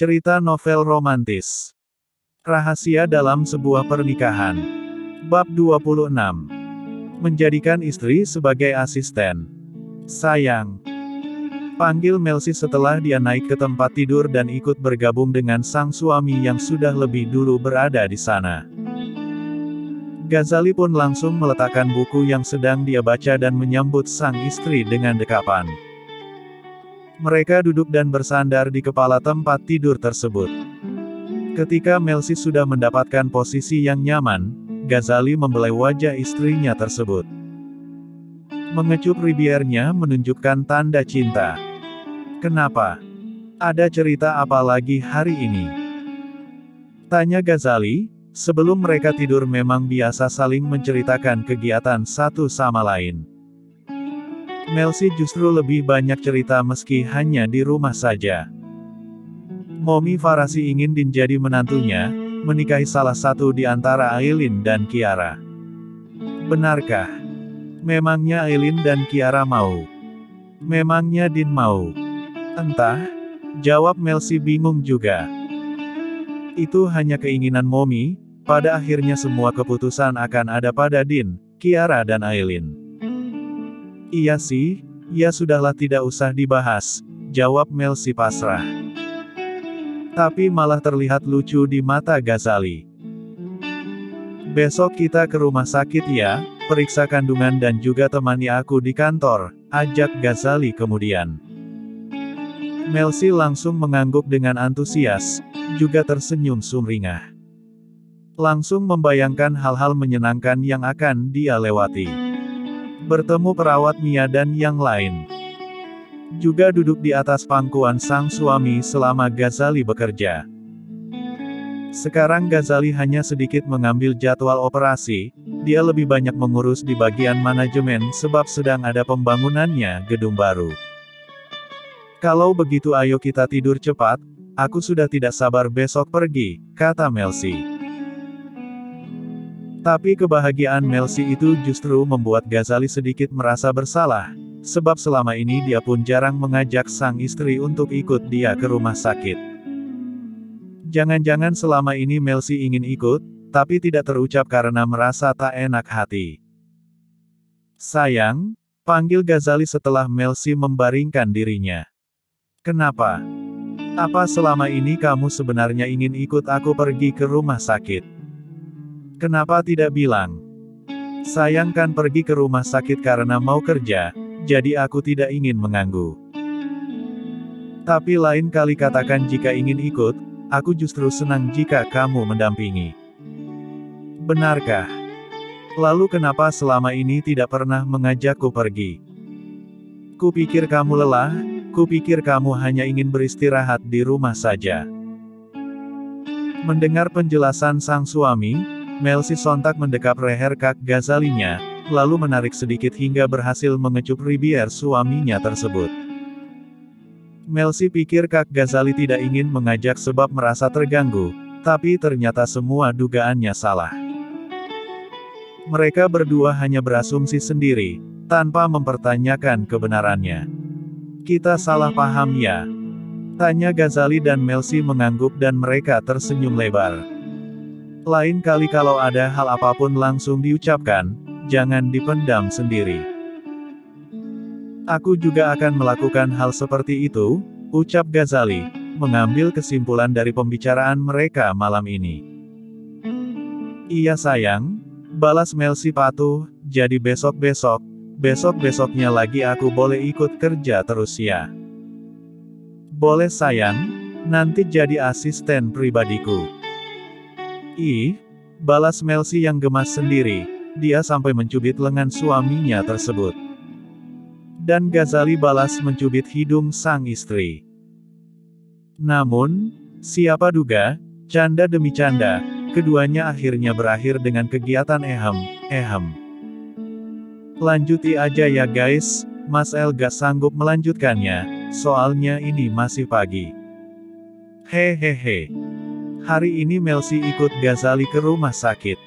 Cerita novel romantis. Rahasia dalam sebuah pernikahan. Bab 26. Menjadikan istri sebagai asisten. Sayang. Panggil Melsi setelah dia naik ke tempat tidur dan ikut bergabung dengan sang suami yang sudah lebih dulu berada di sana. Ghazali pun langsung meletakkan buku yang sedang dia baca dan menyambut sang istri dengan dekapan. Mereka duduk dan bersandar di kepala tempat tidur tersebut. Ketika Melsi sudah mendapatkan posisi yang nyaman, Ghazali membelai wajah istrinya tersebut. Mengecup bibirnya menunjukkan tanda cinta. Kenapa? Ada cerita apa lagi hari ini? Tanya Ghazali, sebelum mereka tidur memang biasa saling menceritakan kegiatan satu sama lain. Melsi justru lebih banyak cerita meski hanya di rumah saja. Momi Farasi ingin Din jadi menantunya, menikahi salah satu di antara Aileen dan Kiara. Benarkah? Memangnya Aileen dan Kiara mau? Memangnya Din mau? Entah, jawab Melsi bingung juga. Itu hanya keinginan Momi, pada akhirnya semua keputusan akan ada pada Din, Kiara dan Aileen. Iya sih, ya sudahlah tidak usah dibahas, jawab Melsi pasrah. Tapi malah terlihat lucu di mata Ghazali. Besok kita ke rumah sakit ya, periksa kandungan dan juga temani aku di kantor, ajak Ghazali kemudian. Melsi langsung mengangguk dengan antusias, juga tersenyum sumringah. Langsung membayangkan hal-hal menyenangkan yang akan dia lewati. Bertemu perawat Mia dan yang lain. Juga duduk di atas pangkuan sang suami selama Ghazali bekerja. Sekarang Ghazali hanya sedikit mengambil jadwal operasi, dia lebih banyak mengurus di bagian manajemen sebab sedang ada pembangunannya gedung baru. Kalau begitu ayo kita tidur cepat, aku sudah tidak sabar besok pergi, kata Melsi. Tapi kebahagiaan Melsi itu justru membuat Ghazali sedikit merasa bersalah, sebab selama ini dia pun jarang mengajak sang istri untuk ikut dia ke rumah sakit. Jangan-jangan selama ini Melsi ingin ikut, tapi tidak terucap karena merasa tak enak hati. Sayang, panggil Ghazali setelah Melsi membaringkan dirinya. Kenapa? Apa selama ini kamu sebenarnya ingin ikut aku pergi ke rumah sakit? Kenapa tidak bilang? Sayang kan pergi ke rumah sakit karena mau kerja, jadi aku tidak ingin mengganggu. Tapi lain kali katakan jika ingin ikut, aku justru senang jika kamu mendampingi. Benarkah? Lalu kenapa selama ini tidak pernah mengajakku pergi? Kupikir kamu lelah, kupikir kamu hanya ingin beristirahat di rumah saja. Mendengar penjelasan sang suami, Melsi sontak mendekap leher Kak Ghazalinya, lalu menarik sedikit hingga berhasil mengecup bibir suaminya tersebut. Melsi pikir Kak Ghazali tidak ingin mengajak sebab merasa terganggu, tapi ternyata semua dugaannya salah. Mereka berdua hanya berasumsi sendiri, tanpa mempertanyakan kebenarannya. Kita salah paham ya? Tanya Ghazali dan Melsi mengangguk dan mereka tersenyum lebar. Lain kali kalau ada hal apapun langsung diucapkan, jangan dipendam sendiri. Aku juga akan melakukan hal seperti itu, ucap Ghazali, mengambil kesimpulan dari pembicaraan mereka malam ini. Iya sayang, balas Melsi patuh, jadi besok-besoknya lagi aku boleh ikut kerja terus ya. Boleh sayang, nanti jadi asisten pribadiku. Ih, balas Melsi yang gemas sendiri, dia sampai mencubit lengan suaminya tersebut. Dan Ghazali balas mencubit hidung sang istri. Namun, siapa duga, canda demi canda, keduanya akhirnya berakhir dengan kegiatan ehem. Lanjuti aja ya guys, Mas El gak sanggup melanjutkannya, soalnya ini masih pagi. Hehehe. Hari ini Melsi ikut Ghazali ke rumah sakit.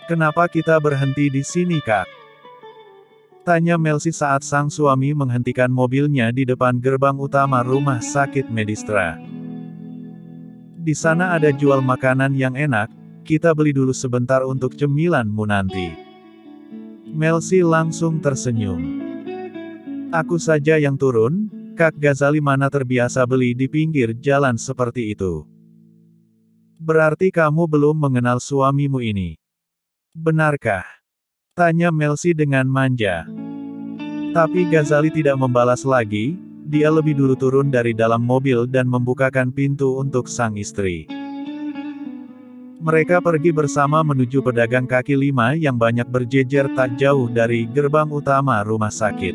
Kenapa kita berhenti di sini Kak? Tanya Melsi saat sang suami menghentikan mobilnya di depan gerbang utama rumah sakit Medistra. Di sana ada jual makanan yang enak, kita beli dulu sebentar untuk cemilanmu nanti. Melsi langsung tersenyum. Aku saja yang turun, Kak Ghazali mana terbiasa beli di pinggir jalan seperti itu. Berarti kamu belum mengenal suamimu ini. Benarkah? Tanya Melsi dengan manja. Tapi Ghazali tidak membalas lagi, dia lebih dulu turun dari dalam mobil dan membukakan pintu untuk sang istri. Mereka pergi bersama menuju pedagang kaki lima yang banyak berjejer tak jauh dari gerbang utama rumah sakit.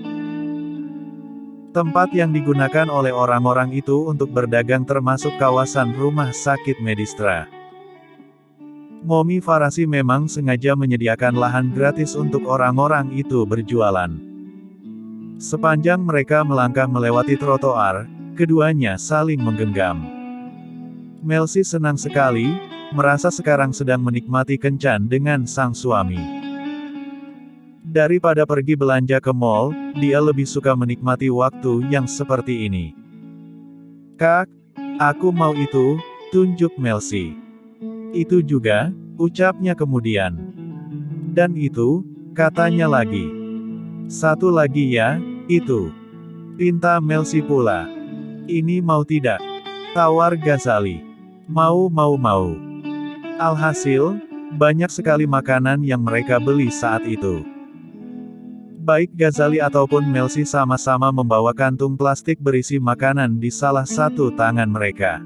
Tempat yang digunakan oleh orang-orang itu untuk berdagang termasuk kawasan rumah sakit Medistra. Momi Farasi memang sengaja menyediakan lahan gratis untuk orang-orang itu berjualan. Sepanjang mereka melangkah melewati trotoar, keduanya saling menggenggam. Melsi senang sekali, merasa sekarang sedang menikmati kencan dengan sang suami. Daripada pergi belanja ke mall, dia lebih suka menikmati waktu yang seperti ini. Kak, aku mau itu, tunjuk Melsi. Itu juga, ucapnya kemudian. Dan itu, katanya lagi. Satu lagi ya, itu. Pinta Melsi pula. Ini mau tidak? Tawar Ghazali. Mau. Alhasil, banyak sekali makanan yang mereka beli saat itu. Baik Ghazali ataupun Melsi sama-sama membawa kantung plastik berisi makanan di salah satu tangan mereka.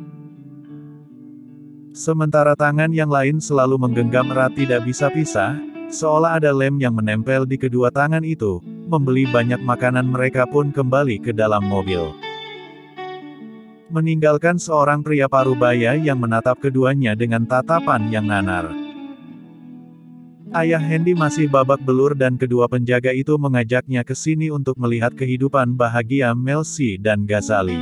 Sementara tangan yang lain selalu menggenggam erat tidak bisa pisah, seolah ada lem yang menempel di kedua tangan itu. Membeli banyak makanan mereka pun kembali ke dalam mobil. Meninggalkan seorang pria parubaya yang menatap keduanya dengan tatapan yang nanar. Ayah Hendy masih babak belur dan kedua penjaga itu mengajaknya ke sini untuk melihat kehidupan bahagia Melsi dan Ghazali.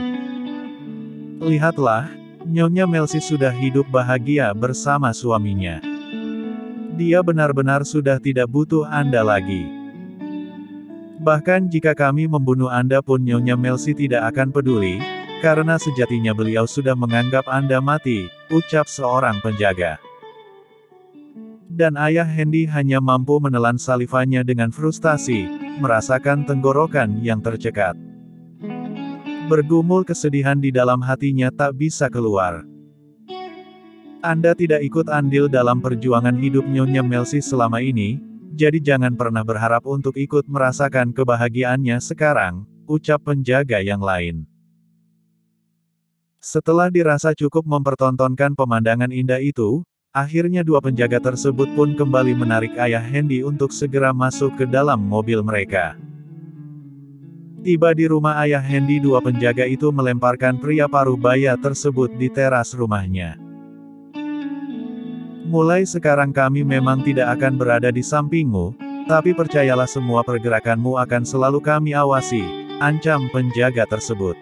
Lihatlah, Nyonya Melsi sudah hidup bahagia bersama suaminya. Dia benar-benar sudah tidak butuh Anda lagi. Bahkan jika kami membunuh Anda pun Nyonya Melsi tidak akan peduli, karena sejatinya beliau sudah menganggap Anda mati, ucap seorang penjaga. Dan Ayah Hendy hanya mampu menelan salivanya dengan frustasi, merasakan tenggorokan yang tercekat. Bergumul kesedihan di dalam hatinya tak bisa keluar. Anda tidak ikut andil dalam perjuangan hidup Nyonya Melsi selama ini, jadi jangan pernah berharap untuk ikut merasakan kebahagiaannya sekarang, ucap penjaga yang lain. Setelah dirasa cukup mempertontonkan pemandangan indah itu, akhirnya dua penjaga tersebut pun kembali menarik Ayah Hendy untuk segera masuk ke dalam mobil mereka. Tiba di rumah Ayah Hendy, dua penjaga itu melemparkan pria parubaya tersebut di teras rumahnya. Mulai sekarang kami memang tidak akan berada di sampingmu, tapi percayalah semua pergerakanmu akan selalu kami awasi, ancam penjaga tersebut.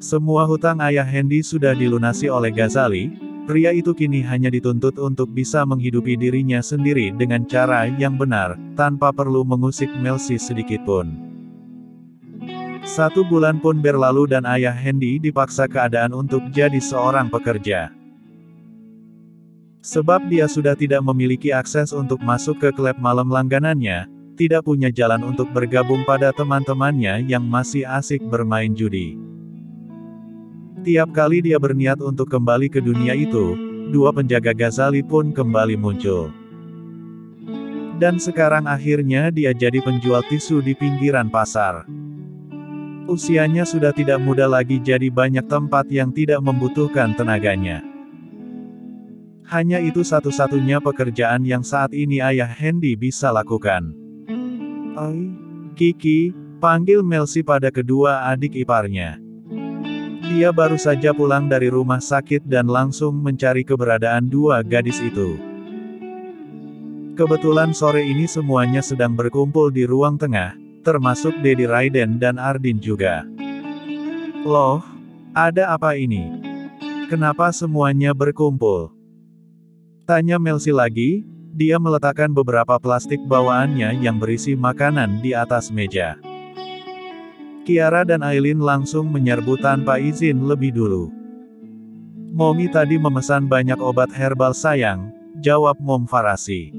Semua hutang Ayah Hendy sudah dilunasi oleh Ghazali, pria itu kini hanya dituntut untuk bisa menghidupi dirinya sendiri dengan cara yang benar, tanpa perlu mengusik Melsi sedikitpun. 1 bulan pun berlalu dan Ayah Hendy dipaksa keadaan untuk jadi seorang pekerja. Sebab dia sudah tidak memiliki akses untuk masuk ke klub malam langganannya, tidak punya jalan untuk bergabung pada teman-temannya yang masih asik bermain judi. Tiap kali dia berniat untuk kembali ke dunia itu, dua penjaga Ghazali pun kembali muncul. Dan sekarang akhirnya dia jadi penjual tisu di pinggiran pasar. Usianya sudah tidak muda lagi, jadi banyak tempat yang tidak membutuhkan tenaganya. Hanya itu satu-satunya pekerjaan yang saat ini Ayah Hendy bisa lakukan. "Oi, Kiki," panggil Melsi pada kedua adik iparnya. Dia baru saja pulang dari rumah sakit dan langsung mencari keberadaan dua gadis itu. Kebetulan sore ini semuanya sedang berkumpul di ruang tengah, termasuk Dedi Raiden dan Ardin juga. "Loh, ada apa ini? Kenapa semuanya berkumpul?" tanya Melsi lagi. Dia meletakkan beberapa plastik bawaannya yang berisi makanan di atas meja. Kiara dan Aileen langsung menyerbu tanpa izin lebih dulu. Momi tadi memesan banyak obat herbal sayang, jawab Mom Farasi.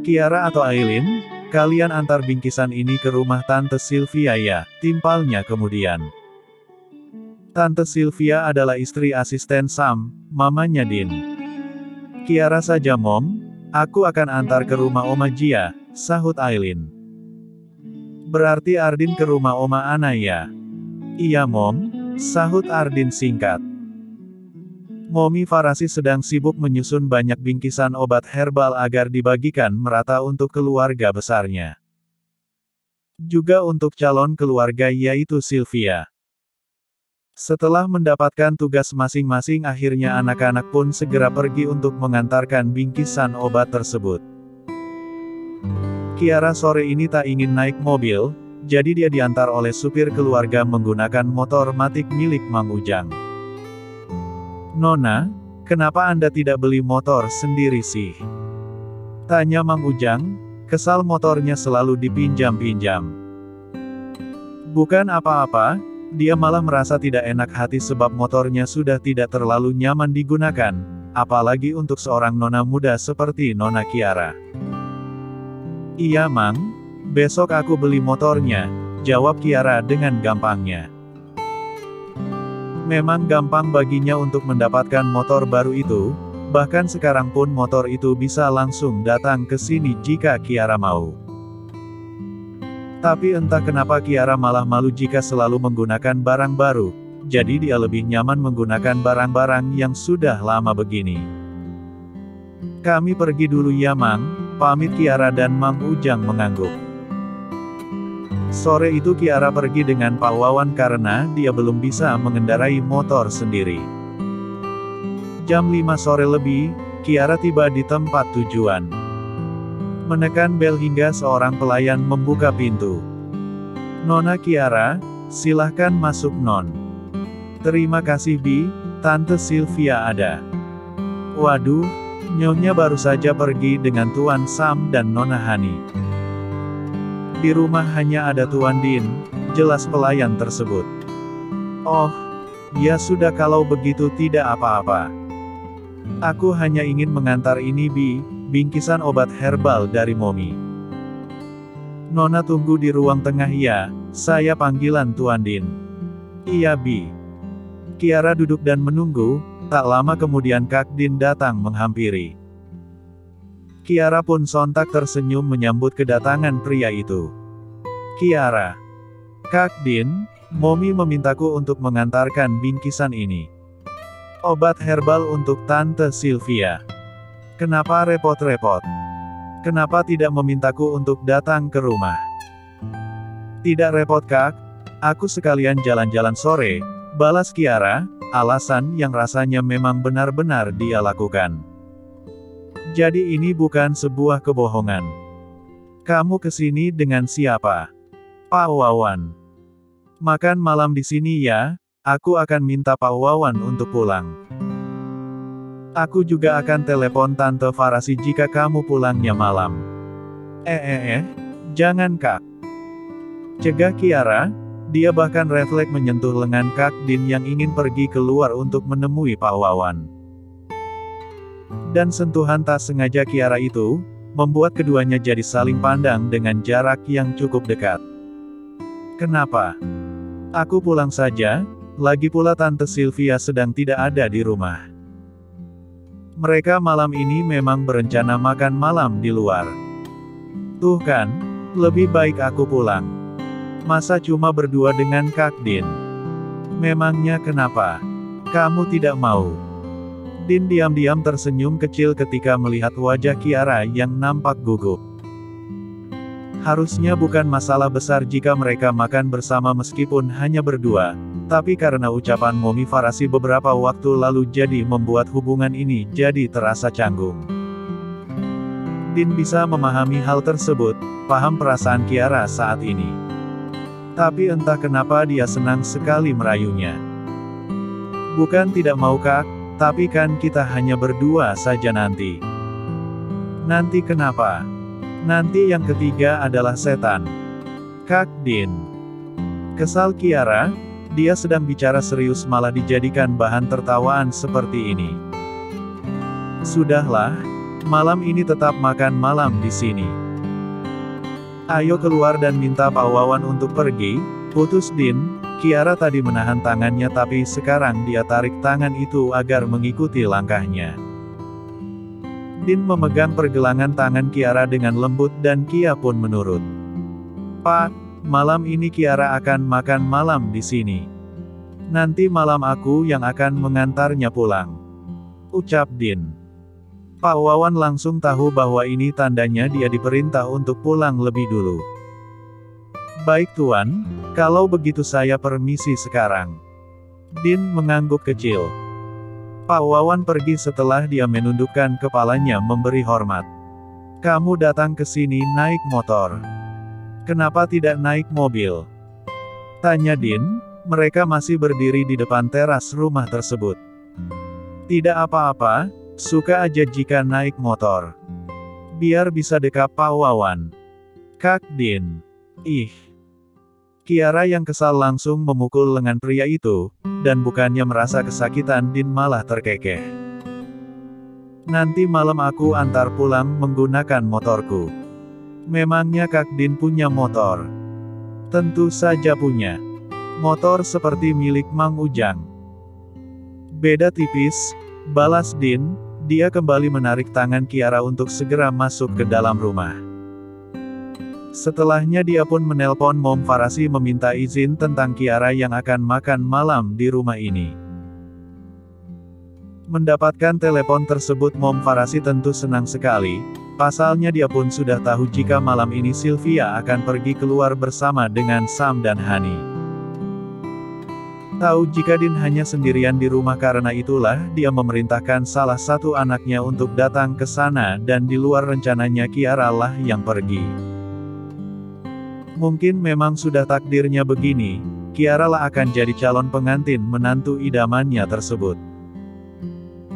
Kiara atau Aileen, kalian antar bingkisan ini ke rumah Tante Sylvia ya, timpalnya kemudian. Tante Sylvia adalah istri asisten Sam, mamanya Dean. Kiara saja Mom, aku akan antar ke rumah Oma Gia, sahut Aileen. Berarti Ardin ke rumah Oma Ana ya? Iya Mom, sahut Ardin singkat. Momi Farasi sedang sibuk menyusun banyak bingkisan obat herbal agar dibagikan merata untuk keluarga besarnya. Juga untuk calon keluarga yaitu Sylvia. Setelah mendapatkan tugas masing-masing akhirnya anak-anak pun segera pergi untuk mengantarkan bingkisan obat tersebut. Kiara sore ini tak ingin naik mobil, jadi dia diantar oleh supir keluarga menggunakan motor matic milik Mang Ujang. Nona, kenapa Anda tidak beli motor sendiri sih? Tanya Mang Ujang, kesal motornya selalu dipinjam-pinjam. Bukan apa-apa, dia malah merasa tidak enak hati sebab motornya sudah tidak terlalu nyaman digunakan, apalagi untuk seorang nona muda seperti Nona Kiara. Iya Mang, besok aku beli motornya, jawab Kiara dengan gampangnya. Memang gampang baginya untuk mendapatkan motor baru itu, bahkan sekarang pun motor itu bisa langsung datang ke sini jika Kiara mau. Tapi entah kenapa Kiara malah malu jika selalu menggunakan barang baru, jadi dia lebih nyaman menggunakan barang-barang yang sudah lama begini. Kami pergi dulu ya Mang, pamit Kiara dan Mang Ujang mengangguk. Sore itu Kiara pergi dengan Pak Wawan karena dia belum bisa mengendarai motor sendiri. Jam 5 sore lebih, Kiara tiba di tempat tujuan. Menekan bel hingga seorang pelayan membuka pintu. Nona Kiara, silahkan masuk Non. Terima kasih Bi, Tante Sylvia ada. Waduh, Nyonya baru saja pergi dengan Tuan Sam dan Nona Hani. Di rumah hanya ada Tuan Din, jelas pelayan tersebut. Oh, ya sudah kalau begitu tidak apa-apa. Aku hanya ingin mengantar ini Bi, bingkisan obat herbal dari Momi. Nona tunggu di ruang tengah ya, saya panggilan Tuan Din. Iya Bi. Kiara duduk dan menunggu, tak lama kemudian Kak Din datang menghampiri. Kiara pun sontak tersenyum menyambut kedatangan pria itu. Kiara. Kak Din, Momi memintaku untuk mengantarkan bingkisan ini. Obat herbal untuk Tante Sylvia. Kenapa repot-repot? Kenapa tidak memintaku untuk datang ke rumah? Tidak repot Kak, aku sekalian jalan-jalan sore, balas Kiara, alasan yang rasanya memang benar-benar dia lakukan. Jadi ini bukan sebuah kebohongan. Kamu kesini dengan siapa? Pak Wawan. Makan malam di sini ya, aku akan minta Pak Wawan untuk pulang. Aku juga akan telepon Tante Farasi jika kamu pulangnya malam. Jangan Kak. Cegah Kiara, dia bahkan refleks menyentuh lengan Kak Din yang ingin pergi keluar untuk menemui Pak Wawan. Dan sentuhan tak sengaja Kiara itu, membuat keduanya jadi saling pandang dengan jarak yang cukup dekat. Kenapa? Aku pulang saja, lagi pula Tante Sylvia sedang tidak ada di rumah. Mereka malam ini memang berencana makan malam di luar. Tuh kan, lebih baik aku pulang. Masa cuma berdua dengan Kak Din? Memangnya kenapa? Kamu tidak mau? Din diam-diam tersenyum kecil ketika melihat wajah Kiara yang nampak gugup. Harusnya bukan masalah besar jika mereka makan bersama meskipun hanya berdua, tapi karena ucapan Momi Farasi beberapa waktu lalu jadi membuat hubungan ini jadi terasa canggung. Din bisa memahami hal tersebut, paham perasaan Kiara saat ini. Tapi entah kenapa dia senang sekali merayunya. Bukan tidak mau Kak, tapi kan kita hanya berdua saja nanti. Nanti kenapa? Nanti yang ketiga adalah setan. Kak Din. Kesal Kiara, Dia sedang bicara serius malah dijadikan bahan tertawaan seperti ini. Sudahlah, malam ini tetap makan malam di sini. Ayo keluar dan minta Pak Wawan untuk pergi, putus Din. Kiara tadi menahan tangannya tapi sekarang dia tarik tangan itu agar mengikuti langkahnya. Din memegang pergelangan tangan Kiara dengan lembut dan Kia pun menurut. Pak, malam ini Kiara akan makan malam di sini. Nanti malam aku yang akan mengantarnya pulang. Ucap Din. Pak Wawan langsung tahu bahwa ini tandanya dia diperintah untuk pulang lebih dulu. Baik Tuan, kalau begitu saya permisi sekarang. Din mengangguk kecil. Pak Wawan pergi setelah dia menundukkan kepalanya memberi hormat. Kamu datang ke sini naik motor. Kenapa tidak naik mobil? Tanya Din, mereka masih berdiri di depan teras rumah tersebut. Tidak apa-apa. Suka aja jika naik motor. Biar bisa dekat Pak Wawan. Kak Din. Ih. Kiara yang kesal langsung memukul lengan pria itu, dan bukannya merasa kesakitan Din malah terkekeh. Nanti malam aku antar pulang menggunakan motorku. Memangnya Kak Din punya motor? Tentu saja punya. Motor seperti milik Mang Ujang. Beda tipis, balas Din. Dia kembali menarik tangan Kiara untuk segera masuk ke dalam rumah. Setelahnya dia pun menelpon Mom Farasi meminta izin tentang Kiara yang akan makan malam di rumah ini. Mendapatkan telepon tersebut Mom Farasi tentu senang sekali, pasalnya dia pun sudah tahu jika malam ini Sylvia akan pergi keluar bersama dengan Sam dan Hani. Tahu jika Din hanya sendirian di rumah karena itulah dia memerintahkan salah satu anaknya untuk datang ke sana dan di luar rencananya Kiara lah yang pergi. Mungkin memang sudah takdirnya begini, Kiara lah akan jadi calon pengantin menantu idamannya tersebut.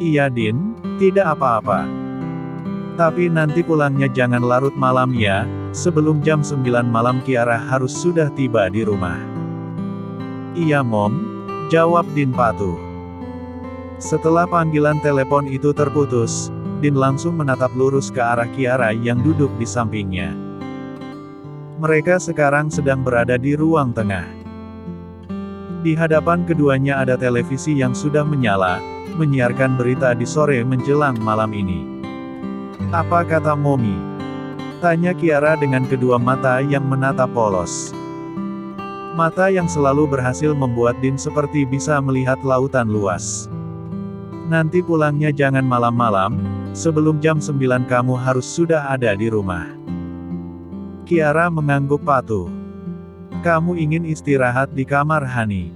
Iya Din, tidak apa-apa. Tapi nanti pulangnya jangan larut malam ya, sebelum jam 9 malam Kiara harus sudah tiba di rumah. Iya Mom. Jawab Din patuh. Setelah panggilan telepon itu terputus, Din langsung menatap lurus ke arah Kiara yang duduk di sampingnya. Mereka sekarang sedang berada di ruang tengah. Di hadapan keduanya ada televisi yang sudah menyala, menyiarkan berita di sore menjelang malam ini. Apa kata Momi? Tanya Kiara dengan kedua mata yang menatap polos. Mata yang selalu berhasil membuat Din seperti bisa melihat lautan luas. Nanti pulangnya jangan malam-malam, sebelum jam 9 kamu harus sudah ada di rumah. Kiara mengangguk patuh. Kamu ingin istirahat di kamar Hani?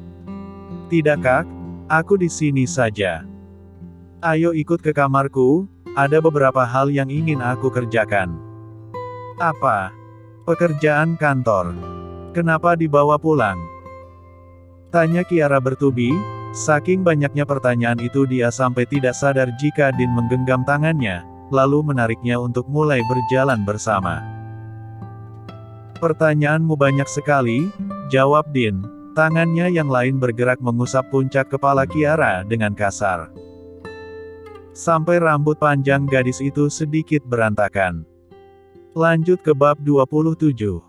Tidak Kak, aku di sini saja. Ayo ikut ke kamarku, ada beberapa hal yang ingin aku kerjakan. Apa? Pekerjaan kantor. Kenapa dibawa pulang? Tanya Kiara bertubi, saking banyaknya pertanyaan itu dia sampai tidak sadar jika Din menggenggam tangannya, lalu menariknya untuk mulai berjalan bersama. Pertanyaanmu banyak sekali, jawab Din, tangannya yang lain bergerak mengusap puncak kepala Kiara dengan kasar. Sampai rambut panjang gadis itu sedikit berantakan. Lanjut ke bab 27.